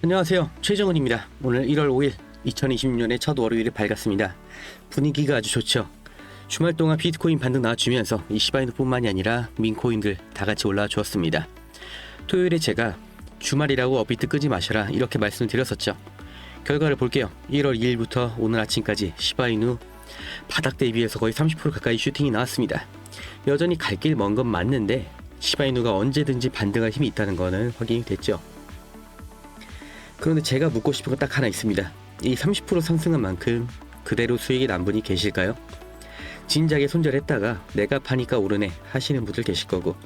안녕하세요. 최정은입니다. 오늘 1월 5일 2026년의 첫 월요일이 밝았습니다. 분위기가 아주 좋죠. 주말 동안 비트코인 반등 나와주면서 이 시바이누뿐만이 아니라 민코인들 다 같이 올라와 주었습니다. 토요일에 제가 주말이라고 업비트 끄지 마셔라 이렇게 말씀을 드렸었죠. 결과를 볼게요. 1월 2일부터 오늘 아침까지 시바이누 바닥 대비해서 거의 30% 가까이 슈팅이 나왔습니다. 여전히 갈 길 먼 건 맞는데 시바이누가 언제든지 반등할 힘이 있다는 거는 확인이 됐죠. 그런데 제가 묻고 싶은 건 딱 하나 있습니다. 이 30% 상승한 만큼 그대로 수익이 난 분이 계실까요? 진작에 손절했다가 내가 파니까 오르네 하시는 분들 계실 거고,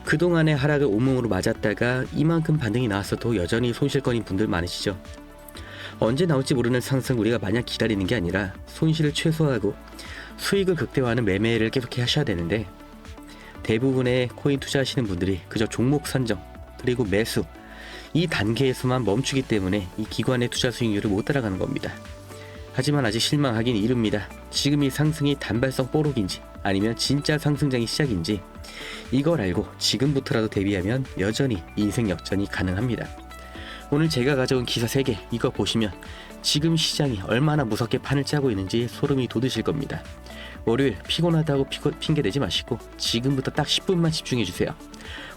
그동안의 하락을 온몸으로 맞았다가 이만큼 반등이 나왔어도 여전히 손실권인 분들 많으시죠. 언제 나올지 모르는 상승 우리가 마냥 기다리는 게 아니라 손실을 최소화하고 수익을 극대화하는 매매를 계속해 하셔야 되는데, 대부분의 코인 투자하시는 분들이 그저 종목 선정 그리고 매수 이 단계에서만 멈추기 때문에 이 기관의 투자 수익률을 못 따라가는 겁니다. 하지만 아직 실망하긴 이릅니다. 지금 이 상승이 단발성 뽀록인지 아니면 진짜 상승장이 시작인지 이걸 알고 지금부터라도 대비하면 여전히 인생 역전이 가능합니다. 오늘 제가 가져온 기사 3개 이거 보시면 지금 시장이 얼마나 무섭게 판을 짜고 있는지 소름이 돋으실 겁니다. 월요일 피곤하다고 핑계대지 마시고 지금부터 딱 10분만 집중해주세요.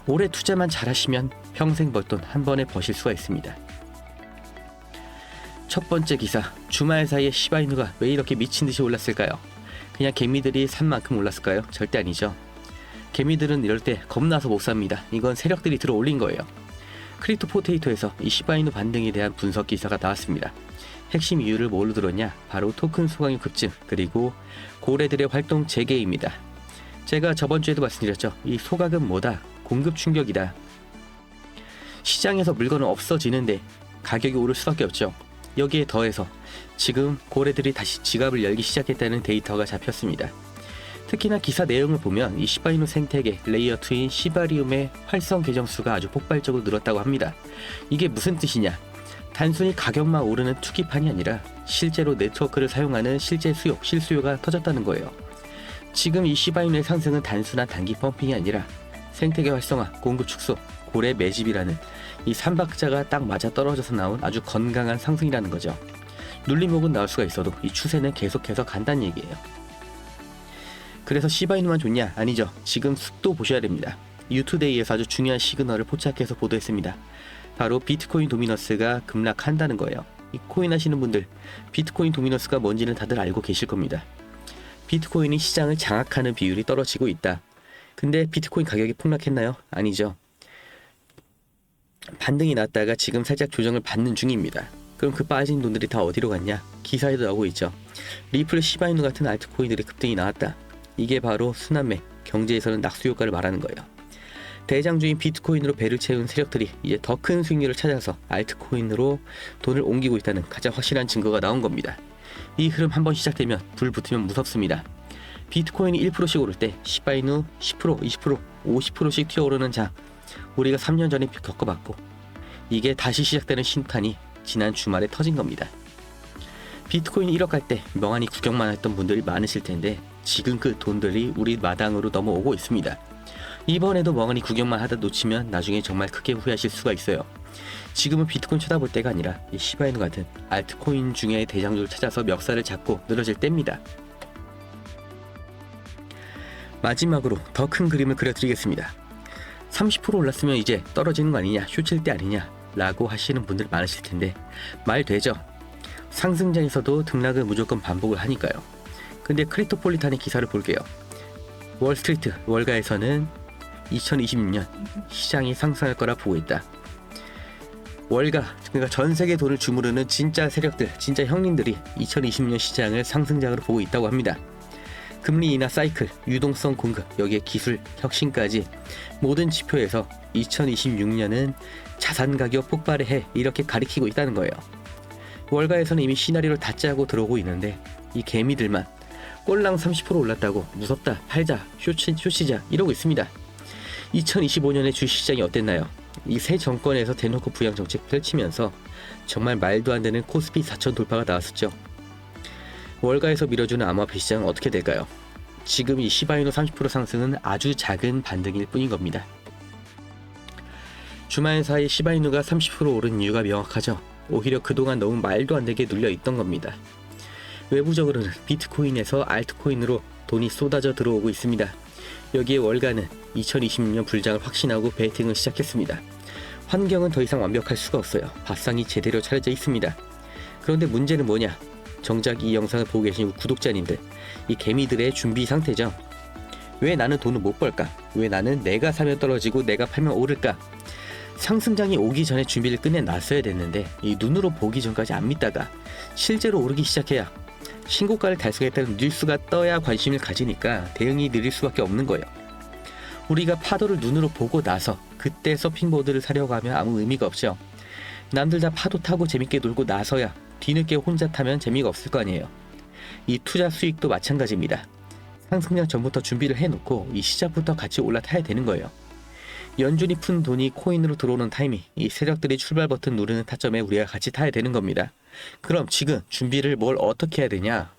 올해 투자만 잘하시면 평생 벌돈 한 번에 버실 수가 있습니다. 첫 번째 기사, 주말 사이에 시바이누가 왜 이렇게 미친듯이 올랐을까요? 그냥 개미들이 산 만큼 올랐을까요? 절대 아니죠. 개미들은 이럴 때 겁나서 못 삽니다. 이건 세력들이 들어 올린 거예요. 크립토포테이토에서 이 시바이누 반등에 대한 분석 기사가 나왔습니다. 핵심 이유를 뭘로 들었냐? 바로 토큰 소강유 급증 그리고 고래들의 활동 재개입니다. 제가 저번 주에도 말씀드렸죠. 이 소각은 뭐다? 공급 충격이다. 시장에서 물건은 없어지는데 가격이 오를 수밖에 없죠. 여기에 더해서 지금 고래들이 다시 지갑을 열기 시작했다는 데이터가 잡혔습니다. 특히나 기사 내용을 보면 이 시바이누 생태계 레이어 2인 시바리움의 활성 계정수가 아주 폭발적으로 늘었다고 합니다. 이게 무슨 뜻이냐? 단순히 가격만 오르는 투기판이 아니라 실제로 네트워크를 사용하는 실제 수요, 실수요가 터졌다는 거예요. 지금 이 시바이누의 상승은 단순한 단기 펌핑이 아니라 생태계 활성화, 공급 축소, 고래 매집이라는 이 3박자가 딱 맞아 떨어져서 나온 아주 건강한 상승이라는 거죠. 눌림목은 나올 수가 있어도 이 추세는 계속해서 간다는 얘기예요. 그래서 시바이누만 좋냐? 아니죠. 지금 숲도 보셔야 됩니다. 유투데이에서 아주 중요한 시그널을 포착해서 보도했습니다. 바로 비트코인 도미너스가 급락한다는 거예요. 이 코인 하시는 분들 비트코인 도미너스가 뭔지는 다들 알고 계실 겁니다. 비트코인이 시장을 장악하는 비율이 떨어지고 있다. 근데 비트코인 가격이 폭락했나요? 아니죠. 반등이 났다가 지금 살짝 조정을 받는 중입니다. 그럼 그 빠진 돈들이 다 어디로 갔냐? 기사에도 나오고 있죠. 리플, 시바이누 같은 알트코인들의 급등이 나왔다. 이게 바로 순환매, 경제에서는 낙수 효과를 말하는 거예요. 대장주인 비트코인으로 배를 채운 세력들이 이제 더 큰 수익률을 찾아서 알트코인으로 돈을 옮기고 있다는 가장 확실한 증거가 나온 겁니다. 이 흐름 한번 시작되면 불 붙으면 무섭습니다. 비트코인이 1%씩 오를 때 시바이누 10%, 20%, 50%씩 튀어오르는 장 우리가 3년 전에 겪어봤고, 이게 다시 시작되는 신탄이 지난 주말에 터진 겁니다. 비트코인이 1억 갈 때 멍하니 구경만 했던 분들이 많으실 텐데 지금 그 돈들이 우리 마당으로 넘어오고 있습니다. 이번에도 멍하니 구경만 하다 놓치면 나중에 정말 크게 후회하실 수가 있어요. 지금은 비트코인 쳐다볼 때가 아니라 이 시바이누 같은 알트코인 중에 대장주를 찾아서 멱살을 잡고 늘어질 때입니다. 마지막으로 더 큰 그림을 그려드리겠습니다. 30% 올랐으면 이제 떨어지는 거 아니냐, 쇼칠 때 아니냐 라고 하시는 분들 많으실 텐데 말 되죠. 상승장에서도 등락을 무조건 반복을 하니까요. 근데 크립토폴리탄의 기사를 볼게요. 월스트리트 월가에서는 2026년 시장이 상승할 거라 보고 있다. 월가, 그러니까 전 세계 돈을 주무르는 진짜 세력들, 진짜 형님들이 2026년 시장을 상승장으로 보고 있다고 합니다. 금리 인하 사이클, 유동성 공급, 여기에 기술, 혁신까지 모든 지표에서 2026년은 자산 가격 폭발의 해 이렇게 가리키고 있다는 거예요. 월가에서는 이미 시나리오를 다 짜고 들어오고 있는데 이 개미들만 꼴랑 30% 올랐다고 무섭다, 팔자, 쇼치자 이러고 있습니다. 2025년의 주식시장이 어땠나요? 이 새 정권에서 대놓고 부양 정책 펼치면서 정말 말도 안 되는 코스피 4천 돌파가 나왔었죠. 월가에서 밀어주는 암호화폐 시장은 어떻게 될까요? 지금 이 시바이누 30% 상승은 아주 작은 반등일 뿐인 겁니다. 주말 사이 시바이누가 30% 오른 이유가 명확하죠. 오히려 그동안 너무 말도 안 되게 눌려 있던 겁니다. 외부적으로는 비트코인에서 알트코인으로 돈이 쏟아져 들어오고 있습니다. 여기에 월가는 2026년 불장을 확신하고 베팅을 시작했습니다. 환경은 더 이상 완벽할 수가 없어요. 밥상이 제대로 차려져 있습니다. 그런데 문제는 뭐냐? 정작 이 영상을 보고 계신 구독자님들, 이 개미들의 준비 상태죠. 왜 나는 돈을 못 벌까? 왜 나는 내가 사면 떨어지고 내가 팔면 오를까? 상승장이 오기 전에 준비를 끝내놨어야 됐는데 이 눈으로 보기 전까지 안 믿다가 실제로 오르기 시작해야 신고가를 달성했다는 뉴스가 떠야 관심을 가지니까 대응이 느릴 수밖에 없는 거예요. 우리가 파도를 눈으로 보고 나서 그때 서핑보드를 사려고 하면 아무 의미가 없죠. 남들 다 파도 타고 재밌게 놀고 나서야 뒤늦게 혼자 타면 재미가 없을 거 아니에요. 이 투자 수익도 마찬가지입니다. 상승장 전부터 준비를 해놓고 이 시작부터 같이 올라타야 되는 거예요. 연준이 푼 돈이 코인으로 들어오는 타이밍, 이 세력들이 출발 버튼 누르는 타점에 우리가 같이 타야 되는 겁니다. 그럼 지금 준비를 뭘 어떻게 해야 되냐?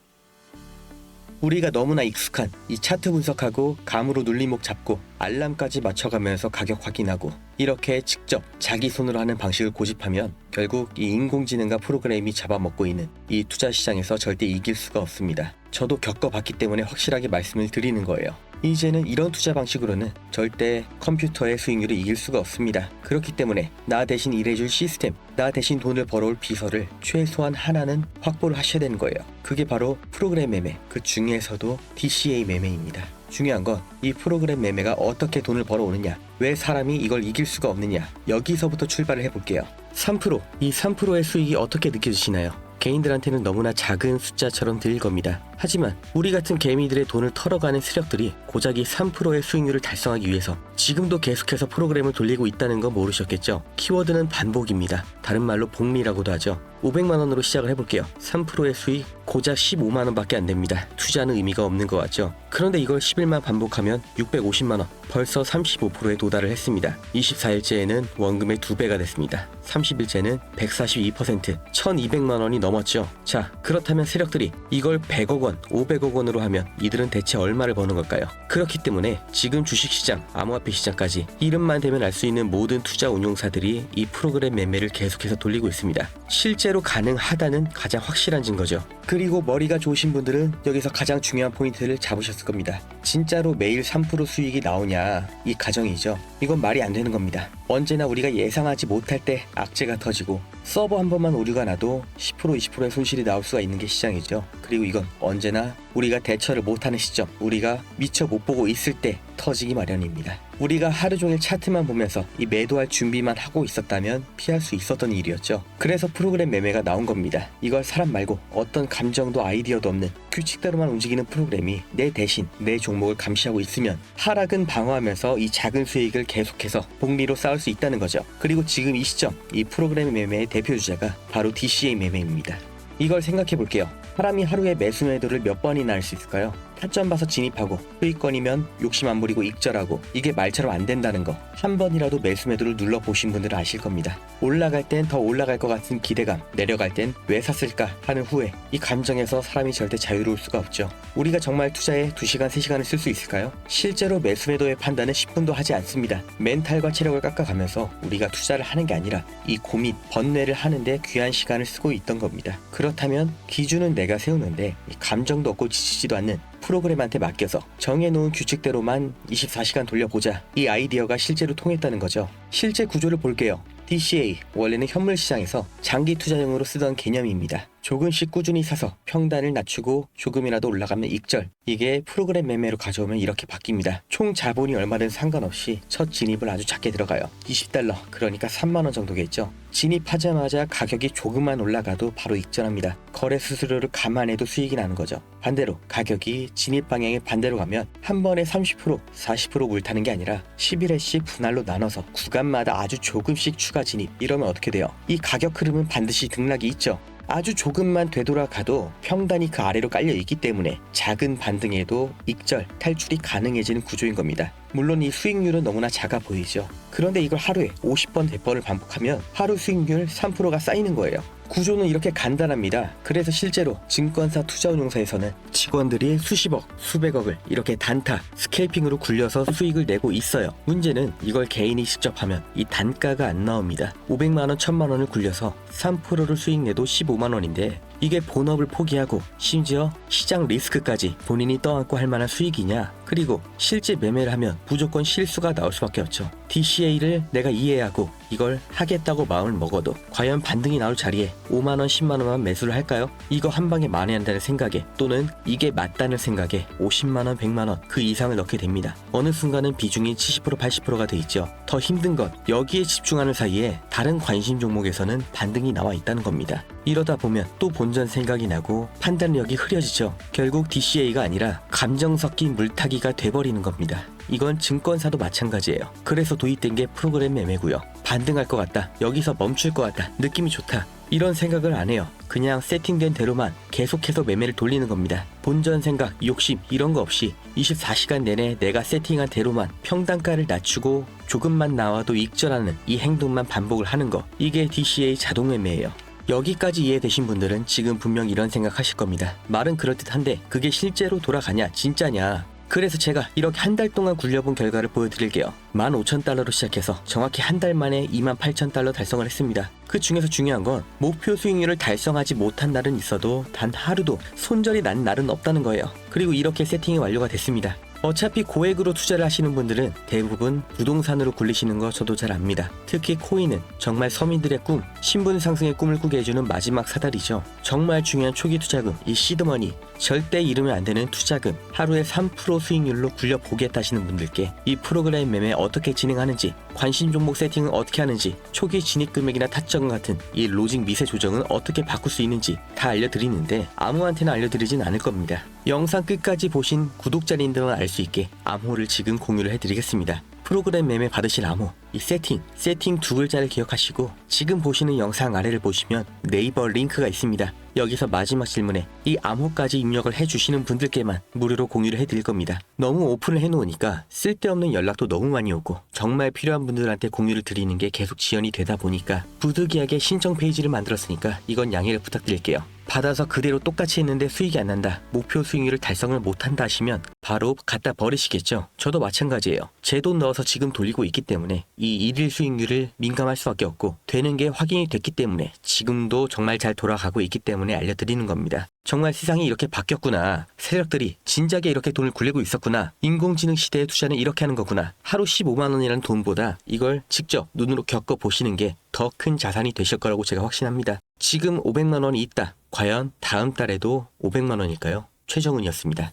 우리가 너무나 익숙한 이 차트 분석하고 감으로 눌림목 잡고 알람까지 맞춰가면서 가격 확인하고 이렇게 직접 자기 손으로 하는 방식을 고집하면 결국 이 인공지능과 프로그램이 잡아먹고 있는 이 투자 시장에서 절대 이길 수가 없습니다. 저도 겪어봤기 때문에 확실하게 말씀을 드리는 거예요. 이제는 이런 투자 방식으로는 절대 컴퓨터의 수익률을 이길 수가 없습니다. 그렇기 때문에 나 대신 일해줄 시스템, 나 대신 돈을 벌어올 비서를 최소한 하나는 확보를 하셔야 되는 거예요. 그게 바로 프로그램 매매, 그 중에서도 DCA 매매입니다. 중요한 건 이 프로그램 매매가 어떻게 돈을 벌어오느냐, 왜 사람이 이걸 이길 수가 없느냐, 여기서부터 출발을 해볼게요. 3%, 이 3%의 수익이 어떻게 느껴지시나요? 개인들한테는 너무나 작은 숫자처럼 들릴 겁니다. 하지만 우리 같은 개미들의 돈을 털어가는 세력들이 고작 이 3%의 수익률을 달성하기 위해서 지금도 계속해서 프로그램을 돌리고 있다는 거 모르셨겠죠? 키워드는 반복입니다. 다른 말로 복리라고도 하죠. 500만원으로 시작을 해볼게요. 3%의 수익 고작 15만원 밖에 안 됩니다. 투자는 의미가 없는 것 같죠? 그런데 이걸 10일만 반복하면 650만원, 벌써 35%에 도달을 했습니다. 24일째에는 원금의 2배가 됐습니다. 30일째는 142%, 1200만원이 넘었죠. 자, 그렇다면 세력들이 이걸 100억 원, 500억 원으로 하면 이들은 대체 얼마를 버는 걸까요? 그렇기 때문에 지금 주식시장, 암호화폐 시장까지 이름만 대면 알 수 있는 모든 투자 운용사들이 이 프로그램 매매를 계속해서 돌리고 있습니다. 실제로 가능하다는 가장 확실한 증거죠. 그리고 머리가 좋으신 분들은 여기서 가장 중요한 포인트를 잡으셨을 겁니다. 진짜로 매일 3% 수익이 나오냐, 이 가정이죠. 이건 말이 안 되는 겁니다. 언제나 우리가 예상하지 못할 때 악재가 터지고 서버 한 번만 오류가 나도 10% 20%의 손실이 나올 수가 있는 게 시장이죠. 그리고 이건 언제나 우리가 대처를 못하는 시점, 우리가 미처 못 보고 있을 때 터지기 마련입니다. 우리가 하루 종일 차트만 보면서 이 매도할 준비만 하고 있었다면 피할 수 있었던 일이었죠. 그래서 프로그램 매매가 나온 겁니다. 이걸 사람 말고 어떤 감정도 아이디어도 없는 규칙대로만 움직이는 프로그램이 내 대신 내 종목을 감시하고 있으면 하락은 방어하면서 이 작은 수익을 계속해서 복리로 쌓을 수 있다는 거죠. 그리고 지금 이 시점, 이 프로그램 매매의 대표 주자가 바로 DCA 매매입니다. 이걸 생각해 볼게요. 사람이 하루에 매수 매도를 몇 번이나 할 수 있을까요? 타점 봐서 진입하고 수익권이면 욕심 안 부리고 익절하고, 이게 말처럼 안 된다는 거 한 번이라도 매수 매도를 눌러보신 분들은 아실 겁니다. 올라갈 땐 더 올라갈 것 같은 기대감, 내려갈 땐 왜 샀을까 하는 후회, 이 감정에서 사람이 절대 자유로울 수가 없죠. 우리가 정말 투자에 2시간 3시간을 쓸 수 있을까요? 실제로 매수 매도의 판단은 10분도 하지 않습니다. 멘탈과 체력을 깎아가면서 우리가 투자를 하는 게 아니라 이 고민, 번뇌를 하는데 귀한 시간을 쓰고 있던 겁니다. 그렇다면 기준은 내가 세우는데 이 감정도 없고 지치지도 않는 프로그램한테 맡겨서 정해놓은 규칙대로만 24시간 돌려보자, 이 아이디어가 실제로 통했다는 거죠. 실제 구조를 볼게요. DCA, 원래는 현물 시장에서 장기 투자용으로 쓰던 개념입니다. 조금씩 꾸준히 사서 평단을 낮추고 조금이라도 올라가면 익절, 이게 프로그램 매매로 가져오면 이렇게 바뀝니다. 총 자본이 얼마든 상관없이 첫 진입을 아주 작게 들어가요. $20, 그러니까 3만원 정도겠죠. 진입하자마자 가격이 조금만 올라가도 바로 익절합니다. 거래 수수료를 감안해도 수익이 나는 거죠. 반대로 가격이 진입 방향이 반대로 가면 한 번에 30%, 40% 물타는 게 아니라 11회씩 분할로 나눠서 구간마다 아주 조금씩 추가 진입, 이러면 어떻게 돼요? 이 가격 흐름은 반드시 등락이 있죠. 아주 조금만 되돌아가도 평단이 그 아래로 깔려 있기 때문에 작은 반등에도 익절, 탈출이 가능해지는 구조인 겁니다. 물론 이 수익률은 너무나 작아 보이죠. 그런데 이걸 하루에 50번 100번을 반복하면 하루 수익률 3%가 쌓이는 거예요. 구조는 이렇게 간단합니다. 그래서 실제로 증권사 투자운용사에서는 직원들이 수십억, 수백억을 이렇게 단타, 스캘핑으로 굴려서 수익을 내고 있어요. 문제는 이걸 개인이 직접 하면 이 단가가 안 나옵니다. 500만원, 1000만원을 굴려서 3%를 수익 내도 15만원인데 이게 본업을 포기하고 심지어 시장 리스크까지 본인이 떠안고 할 만한 수익이냐? 그리고 실제 매매를 하면 무조건 실수가 나올 수밖에 없죠. DCA를 내가 이해하고 이걸 하겠다고 마음을 먹어도 과연 반등이 나올 자리에 5만원, 10만원만 매수를 할까요? 이거 한 방에 만회한다는 생각에 또는 이게 맞다는 생각에 50만원, 100만원 그 이상을 넣게 됩니다. 어느 순간은 비중이 70%, 80%가 돼 있죠. 더 힘든 건 여기에 집중하는 사이에 다른 관심 종목에서는 반등이 나와 있다는 겁니다. 이러다 보면 또 본전 생각이 나고 판단력이 흐려지죠. 결국 DCA가 아니라 감정 섞인 물타기가 돼버리는 겁니다. 이건 증권사도 마찬가지예요. 그래서 도입된 게 프로그램 매매고요. 반등할 것 같다, 여기서 멈출 것 같다, 느낌이 좋다, 이런 생각을 안 해요. 그냥 세팅된 대로만 계속해서 매매를 돌리는 겁니다. 본전 생각, 욕심 이런 거 없이 24시간 내내 내가 세팅한 대로만 평단가를 낮추고 조금만 나와도 익절하는 이 행동만 반복을 하는 거, 이게 DCA 자동 매매예요. 여기까지 이해되신 분들은 지금 분명 이런 생각 하실 겁니다. 말은 그럴듯한데 그게 실제로 돌아가냐, 진짜냐? 그래서 제가 이렇게 한 달 동안 굴려본 결과를 보여드릴게요. 15,000달러로 시작해서 정확히 한 달 만에 28,000달러 달성을 했습니다. 그 중에서 중요한 건 목표 수익률을 달성하지 못한 날은 있어도 단 하루도 손절이 난 날은 없다는 거예요. 그리고 이렇게 세팅이 완료가 됐습니다. 어차피 고액으로 투자를 하시는 분들은 대부분 부동산으로 굴리시는 거 저도 잘 압니다. 특히 코인은 정말 서민들의 꿈, 신분 상승의 꿈을 꾸게 해주는 마지막 사다리죠. 정말 중요한 초기 투자금, 이 시드머니, 절대 잃으면 안 되는 투자금, 하루에 3% 수익률로 굴려보겠다 하시는 분들께 이 프로그램 매매 어떻게 진행하는지, 관심 종목 세팅은 어떻게 하는지, 초기 진입 금액이나 타점 같은 이 로직 미세 조정은 어떻게 바꿀 수 있는지 다 알려드리는데 아무한테나 알려드리진 않을 겁니다. 영상 끝까지 보신 구독자님들만 알 수 있게 암호를 지금 공유를 해드리겠습니다. 프로그램 매매 받으실 암호, 이 세팅 두 글자를 기억하시고 지금 보시는 영상 아래를 보시면 네이버 링크가 있습니다. 여기서 마지막 질문에 이 암호까지 입력을 해주시는 분들께만 무료로 공유를 해드릴 겁니다. 너무 오픈을 해놓으니까 쓸데없는 연락도 너무 많이 오고 정말 필요한 분들한테 공유를 드리는 게 계속 지연이 되다 보니까 부득이하게 신청 페이지를 만들었으니까 이건 양해를 부탁드릴게요. 받아서 그대로 똑같이 했는데 수익이 안 난다, 목표 수익률을 달성을 못한다 하시면 바로 갖다 버리시겠죠. 저도 마찬가지예요. 제 돈 넣어서 지금 돌리고 있기 때문에 이 일일 수익률을 민감할 수밖에 없고 되는 게 확인이 됐기 때문에 지금도 정말 잘 돌아가고 있기 때문에 알려드리는 겁니다. 정말 세상이 이렇게 바뀌었구나, 세력들이 진작에 이렇게 돈을 굴리고 있었구나, 인공지능 시대의 투자는 이렇게 하는 거구나, 하루 15만원이라는 돈보다 이걸 직접 눈으로 겪어보시는 게 더 큰 자산이 되실 거라고 제가 확신합니다. 지금 500만원이 있다, 과연 다음 달에도 500만원일까요? 최정은이었습니다.